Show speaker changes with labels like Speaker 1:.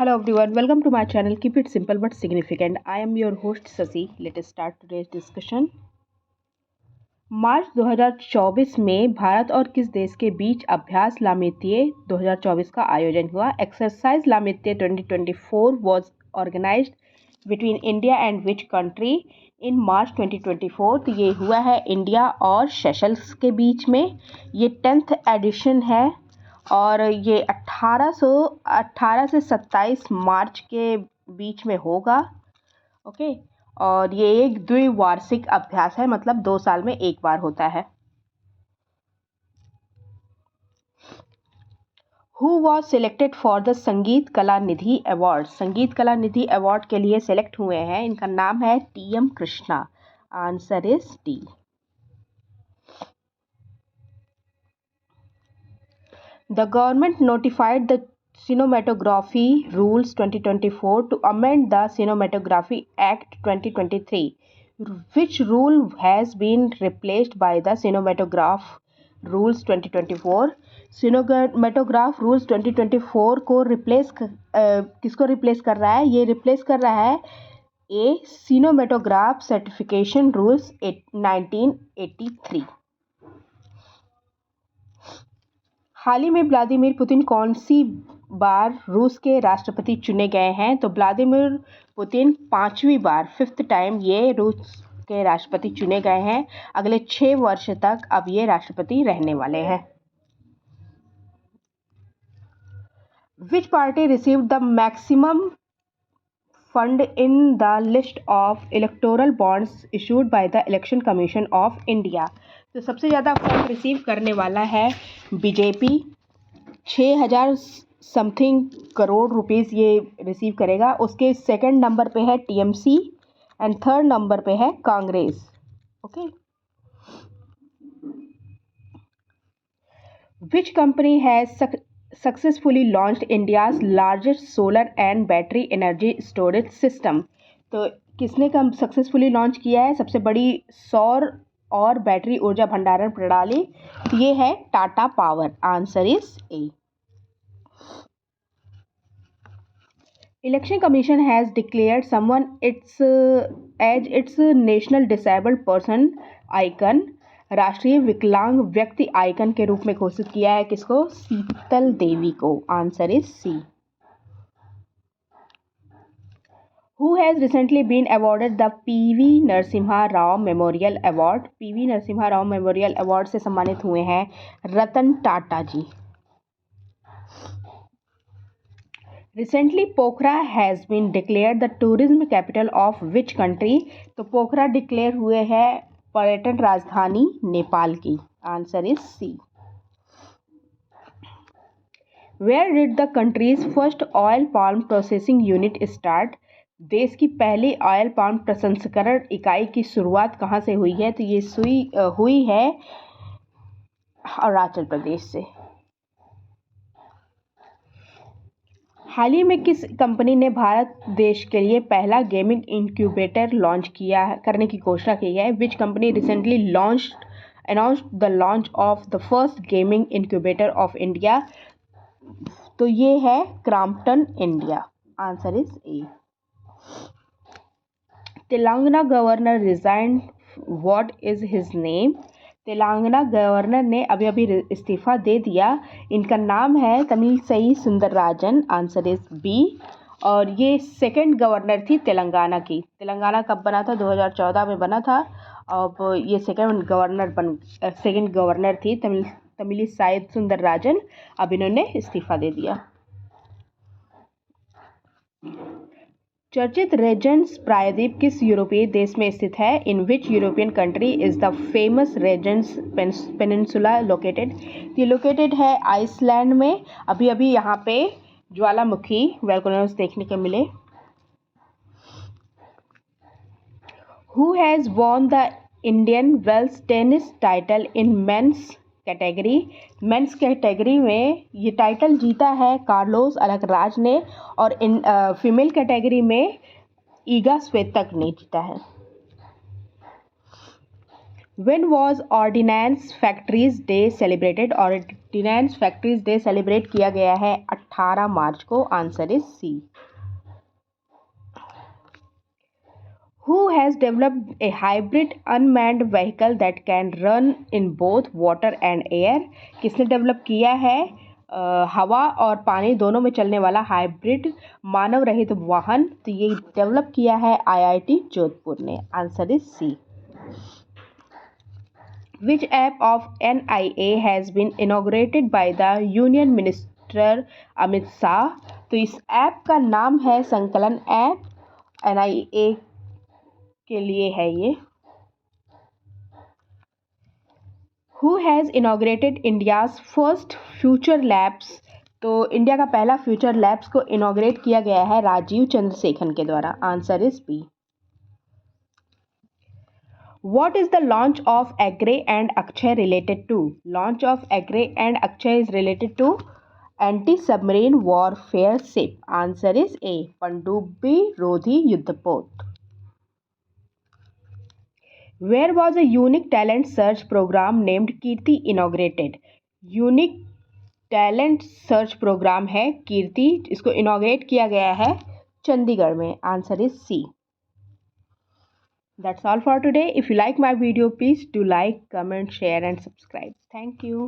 Speaker 1: Hello everyone, welcome to my channel. Keep it simple but significant. I am your host Sasi. Let us start today's discussion. मार्च 2024 में भारत और किस देश के बीच अभ्यास लामित्ये 2024 का आयोजन हुआ? Exercise Lamitiye 2024 was organized between India and which country in March 2024? तो ये हुआ है इंडिया और सेशल्स के बीच में. ये 10th एडिशन है और ये 18 से 27 मार्च के बीच में होगा. ओके, और ये एक द्विवार्षिक अभ्यास है, मतलब 2 साल में एक बार होता है. Who was selected for the संगीत कला निधि अवार्ड? संगीत कला निधि अवार्ड के लिए सेलेक्ट हुए हैं, इनका नाम है T M. Krishna. Answer is D. The government notified the Cinematography Rules 2024 to amend the Cinematography Act 2023. Which rule has been replaced by the Cinematograph Rules 2024? Cinematograph Rules 2024 को किसको रिप्लेस कर रहा है? ये रिप्लेस कर रहा है ए सिनेमेटोग्राफ सर्टिफिकेशन रूल्स 1983. हाल ही में व्लादिमीर पुतिन कौन सी बार रूस के राष्ट्रपति चुने गए हैं? तो व्लादिमीर पुतिन 5वीं बार, 5th टाइम ये रूस के राष्ट्रपति चुने गए हैं. अगले 6 वर्ष तक अब ये राष्ट्रपति रहने वाले हैं. विच party received the maximum fund in the list of electoral bonds issued by the election commission of India? तो सबसे ज़्यादा फंड रिसीव करने वाला है बीजेपी. 6,000 समथिंग करोड़ रुपीस ये रिसीव करेगा. उसके सेकंड नंबर पे है टीएमसी एंड थर्ड नंबर पे है Congress. Okay, which company has successfully launched India's largest solar and battery energy storage system? तो किसने सक्सेसफुली लॉन्च किया है सबसे बड़ी सौर और बैटरी ऊर्जा भंडारण प्रणाली? ये है Tata power. Answer is A. Election commission has declared someone as its national disabled person icon. राष्ट्रीय विकलांग व्यक्ति आइकन के रूप में घोषित किया है किसको? शीतल देवी को. Answer is C. Who has recently been awarded the P.V. Narasimha Rao Memorial Award? P.V. Narasimha Rao Memorial Award से सम्मानित हुए हैं रतन टाटा जी. Recently, Pokhara has been declared the tourism capital of which country? तो पोखरा डिक्लेयर हुए हैं पर्यटन राजधानी नेपाल की. Answer is C. Where did the country's first oil palm processing unit start? देश की पहली ऑयल पाम प्रसंस्करण इकाई की शुरुआत कहाँ से हुई है? तो ये हुई है अरुणाचल प्रदेश से. हाल ही में किस कंपनी ने भारत देश के लिए पहला गेमिंग इंक्यूबेटर लॉन्च करने की घोषणा की है? Which company recently announced the launch of the first gaming incubator of India? तो ये है Crompton India. Answer is A. Telangana governor resigned. What is his name? Telangana governor ने अभी इस्तीफा दे दिया. इनका नाम है Tamilisai Soundararajan. Answer is B. और ये सेकंड गवर्नर थी तेलंगाना की. तेलंगाना कब बना था? 2014 में बना था. अब ये सेकंड गवर्नर थी तमिलिसाई सुंदरराजन. अब इन्होंने इस्तीफा दे दिया. चर्चित रेजेंस प्रायद्वीप किस यूरोपीय देश में स्थित है? In which European country is the famous Reykjanes peninsula located? ये लोकेटेड है आइसलैंड में. अभी यहाँ पे ज्वालामुखी वोल्केनोज देखने को मिले. Who has won the Indian Wells tennis title in men's category? Men's category में ये टाइटल जीता है कार्लोस अलकराज ने. और इन फीमेल कैटेगरी में ईगा स्वेतक ने जीता है. When was ordnance factories day celebrated? Ordnance factories day celebrate किया गया है 18 मार्च को। Answer is C. Who has developed a hybrid unmanned vehicle that can run in both water and air? किसने डेवलप किया है हवा और पानी दोनों में चलने वाला हाइब्रिड मानव रहित वाहन? तो ये डेवलप किया है आईआईटी जोधपुर ने। Answer is C. Which app of NIA has been inaugurated by the Union Minister Amit Shah? तो इस ऐप का नाम है संकलन ऐप। NIA के लिए है ये। Who has inaugurated India's first future labs? तो इंडिया का पहला फ्यूचर लैब्स को इनॉग्रेट किया गया है राजीव चंद्रशेखर के द्वारा। Answer is B. What is the launch of AGRE and Akshay related to? Launch of AGRE and Akshay is related to anti-submarine warfare ship. Answer is A. Pandubbi Rodhi Yuddhapot. Where was a unique talent search program named Kirti inaugurated? Unique talent search program है कीर्ति, इसको inaugurate किया गया है चंडीगढ़ में। Answer is C. That's all for today. If you like my video, please do like, comment, share and subscribe. Thank you.